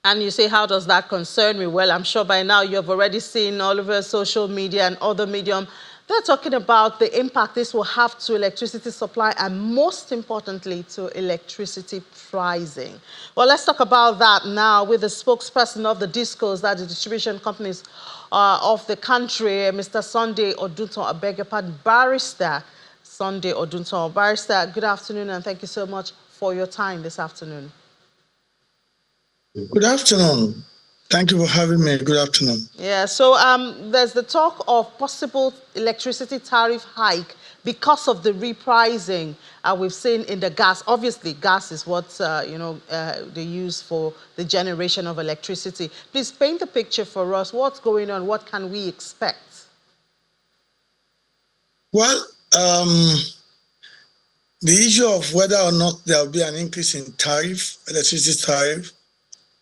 And you say, how does that concern me? Well, I'm sure by now you've already seen all over social media and other medium. They're talking about the impact this will have to electricity supply and, most importantly, to electricity pricing. Well, let's talk about that now with the spokesperson of the DISCOs, that the distribution companies of the country, Mr. Sunday Odunton, I beg your pardon, Barrister Sunday Odunton. Barrister, good afternoon, and thank you so much for your time this afternoon. Good afternoon. Thank you for having me. Good afternoon. Yeah, so there's the talk of possible electricity tariff hike because of the repricing we've seen in the gas. Obviously, gas is what they use for the generation of electricity. Please paint the picture for us. What's going on? What can we expect? Well, the issue of whether or not there will be an increase in tariff, electricity tariff,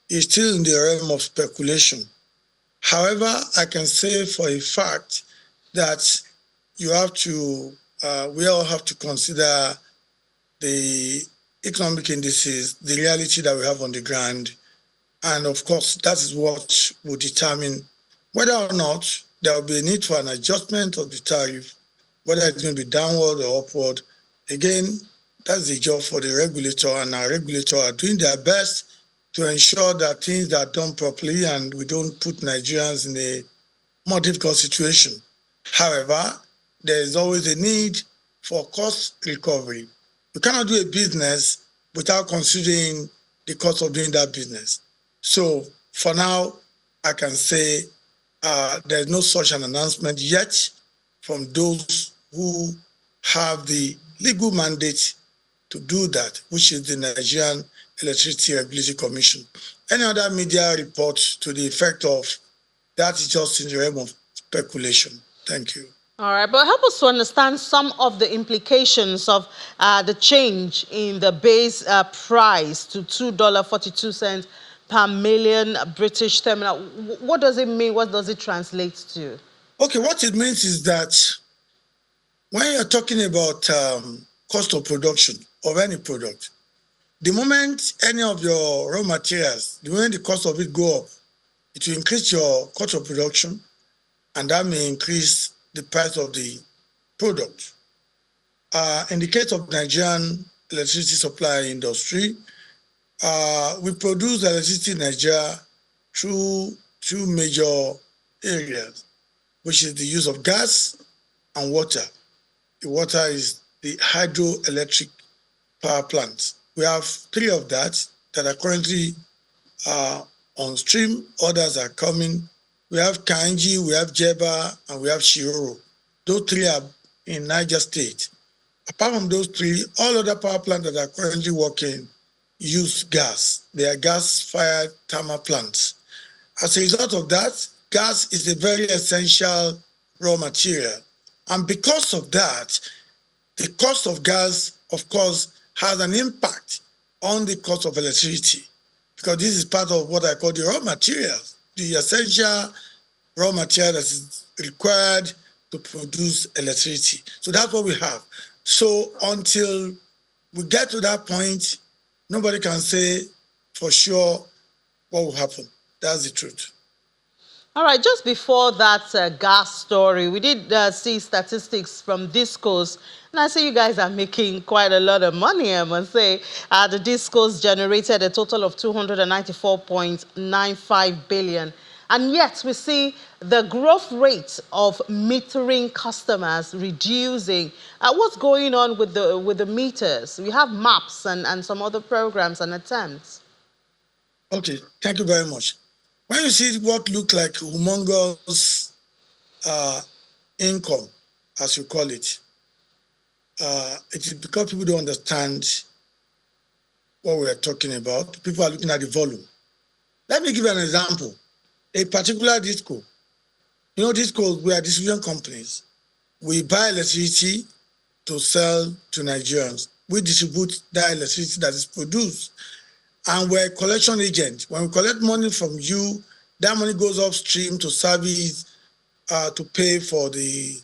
is still in the realm of speculation. However, I can say for a fact that we all have to consider the economic indices, the reality that we have on the ground, and of course, that is what will determine whether or not there will be a need for an adjustment of the tariff, whether it's going to be downward or upward. Again, that's the job for the regulator, and our regulator are doing their best to ensure that things are done properly and we don't put Nigerians in a more difficult situation. However, there is always a need for cost recovery. You cannot do a business without considering the cost of doing that business. So for now, I can say there's no such an announcement yet from those who have the legal mandate to do that, which is the Nigerian Electricity Regulatory Commission. Any other media report to the effect of that is just in the realm of speculation. Thank you. All right, but help us to understand some of the implications of the change in the base price to $2.42 per million British terminal. What does it mean? What does it translate to? Okay, what it means is that when you're talking about cost of production of any product, the moment any of your raw materials, the moment the cost of it go up, it will increase your cost of production, and that may increase the price of the product. In the case of Nigerian electricity supply industry, we produce electricity in Nigeria through two major areas, which is the use of gas and water. The water is the hydroelectric power plants. We have three of that are currently on stream. Others are coming. We have Kanji, we have Jeba, and we have Shiroro. Those three are in Niger State. Apart from those three, all other power plants that are currently working use gas. They are gas-fired thermal plants. As a result of that, gas is a very essential raw material. And because of that, the cost of gas, of course, has an impact on the cost of electricity, because this is part of what I call the raw materials, the essential raw material that is required to produce electricity. So that's what we have. So until we get to that point, nobody can say for sure what will happen. That's the truth. All right, just before that gas story, we did see statistics from DISCOs, and I see you guys are making quite a lot of money, I must say. The DISCOs generated a total of 294.95 billion. And yet we see the growth rate of metering customers reducing. What's going on with the meters? We have maps and some other programs and attempts. Okay, thank you very much. When you see what look like humongous income, as you call it, it is because people don't understand what we are talking about. People are looking at the volume. Let me give you an example. A particular DISCO. You know, DISCOs, we are distribution companies. We buy electricity to sell to Nigerians. We distribute that electricity that is produced. And we're a collection agent. When we collect money from you, that money goes upstream to service, to pay for the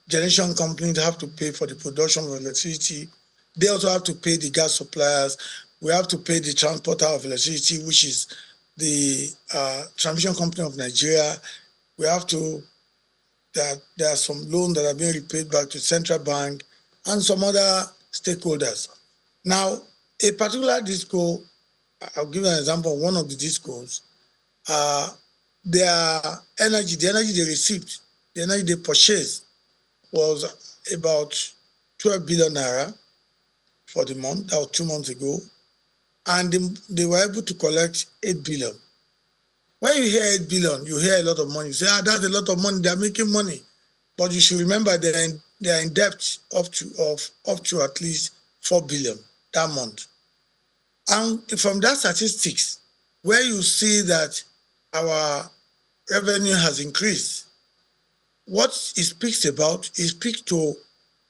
generation company. They have to pay for the production of electricity. They also have to pay the gas suppliers. we have to pay the transporter of electricity, which is the Transmission Company of Nigeria. We have to, there are some loans that are being repaid back to central bank and some other stakeholders. Now, a particular disco, I'll give you an example of one of the discos. Their energy, the energy they received, the energy they purchased was about 12 billion naira for the month. That was 2 months ago. And they were able to collect 8 billion. When you hear 8 billion, you hear a lot of money. You say, that's a lot of money. They're making money. But you should remember they are in debt up to at least 4 billion that month. And from that statistics, where you see that our revenue has increased, what it speaks about, it speaks to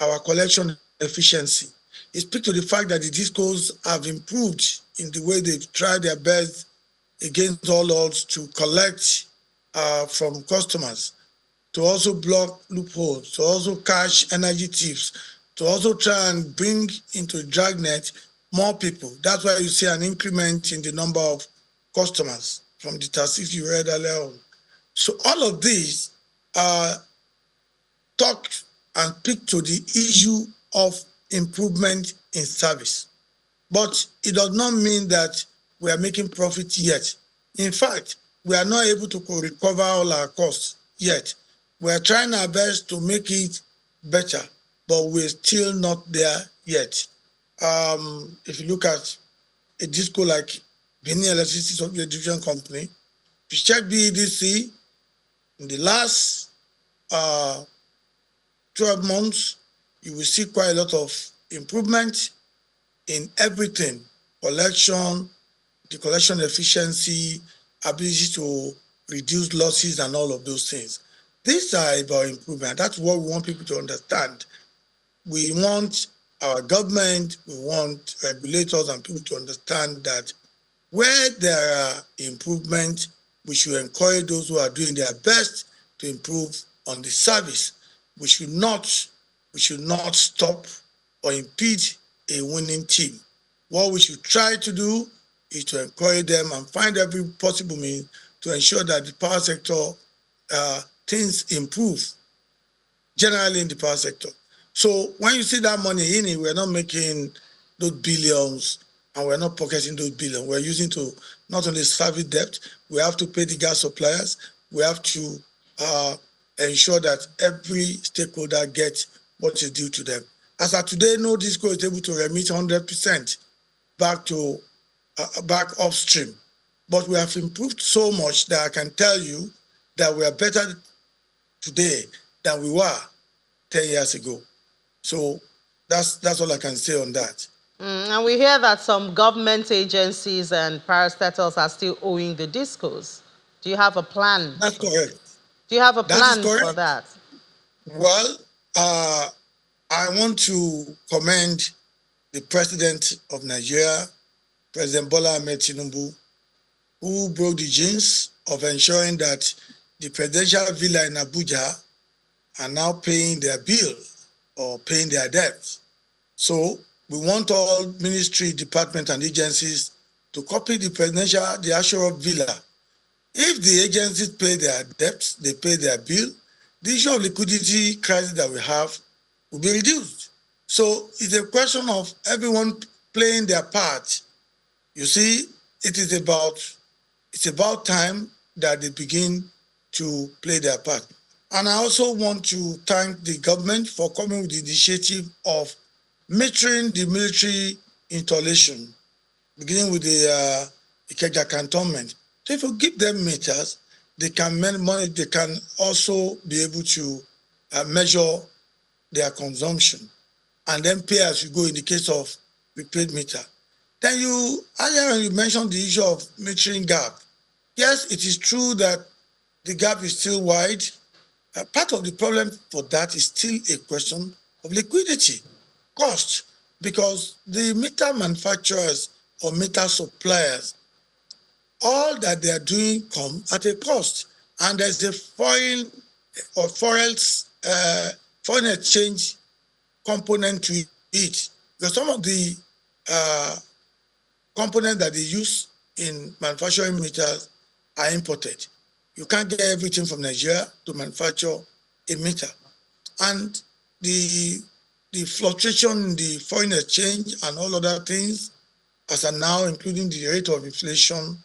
our collection efficiency. It speaks to the fact that the discos have improved in the way they've tried their best against all odds to collect from customers, to also block loopholes, to also catch energy thieves, to also try and bring into dragnet more people. That's why you see an increment in the number of customers from the tariff you read earlier on. So all of these talk and speak to the issue of improvement in service. But it does not mean that we are making profit yet. In fact, we are not able to recover all our costs yet. We are trying our best to make it better, but we're still not there yet. If you look at a disco like Benin Electricity Distribution Company, if you check BEDC, in the last 12 months, you will see quite a lot of improvement in everything: collection, the collection efficiency, ability to reduce losses, and all of those things. These are about improvement. That's what we want people to understand. We want our government, we want regulators and people to understand that where there are improvements, we should encourage those who are doing their best to improve on the service. We should not stop or impede a winning team. What we should try to do is to encourage them and find every possible means to ensure that the power sector things improve generally in the power sector. So when you see that money in it, we're not making those billions and we're not pocketing those billions. We're using to not only service debt, we have to pay the gas suppliers, we have to ensure that every stakeholder gets what is due to them. As of today, no disco is able to remit 100% back upstream. But we have improved so much that I can tell you that we are better today than we were 10 years ago. So that's all I can say on that. And we hear that some government agencies and parastatals are still owing the discos. Do you have a plan? That's correct. Do you have a That is plan correct. for that? Well, I want to commend the President of Nigeria, President Bola Ahmed Tinubu, who broke the jinx of ensuring that the presidential villa in Abuja are now paying their bill or paying their debt. So we want all ministry, departments, and agencies to copy the Assurance Villa. If the agencies pay their debts, they pay their bill, the issue of liquidity crisis that we have will be reduced. So it's a question of everyone playing their part. You see, it's about time that they begin to play their part. And I also want to thank the government for coming with the initiative of metering the military installation, beginning with the Ikeja cantonment. So if you give them meters, they can money. They can also be able to measure their consumption and then pay as you go in the case of prepaid meter. Then earlier you mentioned the issue of metering gap. Yes, it is true that the gap is still wide. Part of the problem for that is still a question of liquidity, cost, because the meter manufacturers or meter suppliers, all that they are doing come at a cost, and there's a foreign exchange component to it. Because some of the components that they use in manufacturing meters are imported. You can't get everything from Nigeria to manufacture a meter. And the fluctuation in the foreign exchange and all other things, as are now, including the rate of inflation,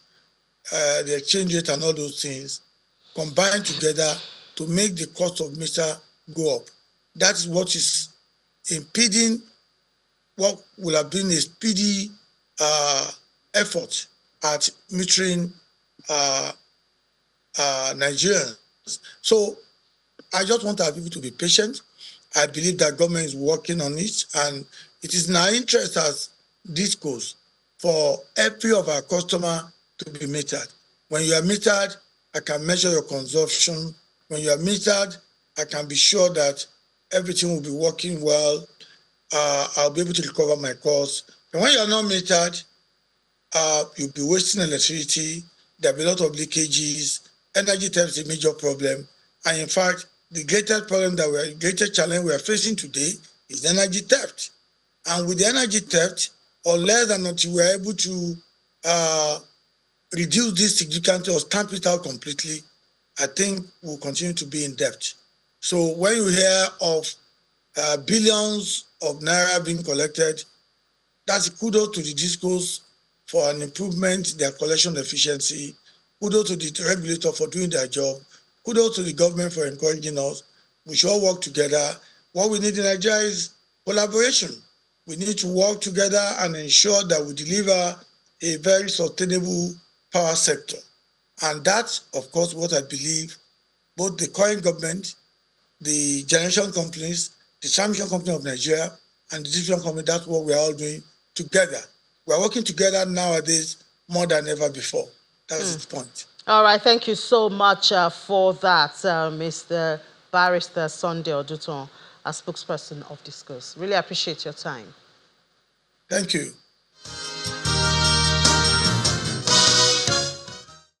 the exchange rate and all those things, combine together to make the cost of meter go up. That is what is impeding what will have been a speedy effort at metering Nigerians. So I just want our people to be patient. I believe that government is working on it, and it is in our interest as DISCOs for every of our customer to be metered. When you are metered, I can measure your consumption. When you are metered, I can be sure that everything will be working well. I'll be able to recover my costs. And when you are not metered, you'll be wasting electricity. There'll be a lot of leakages. Energy theft is a major problem. And in fact, the greatest challenge we are facing today is energy theft. And with the energy theft, unless and until we are able to reduce this significantly or stamp it out completely, I think we'll continue to be in debt. So when you hear of billions of naira being collected, that's kudos to the DISCOs for an improvement in their collection efficiency. Kudos to the regulator for doing their job. Kudos to the government for encouraging us. We should all work together. What we need in Nigeria is collaboration. We need to work together and ensure that we deliver a very sustainable power sector. And that's, of course, what I believe both the current government, the generation companies, the transmission company of Nigeria, and the distribution company, that's what we're all doing together. We're working together nowadays more than ever before. That's the point. All right, thank you so much for that, Mr. Barrister Sunday Oduton, a spokesperson of DISCOs. Really appreciate your time. Thank you.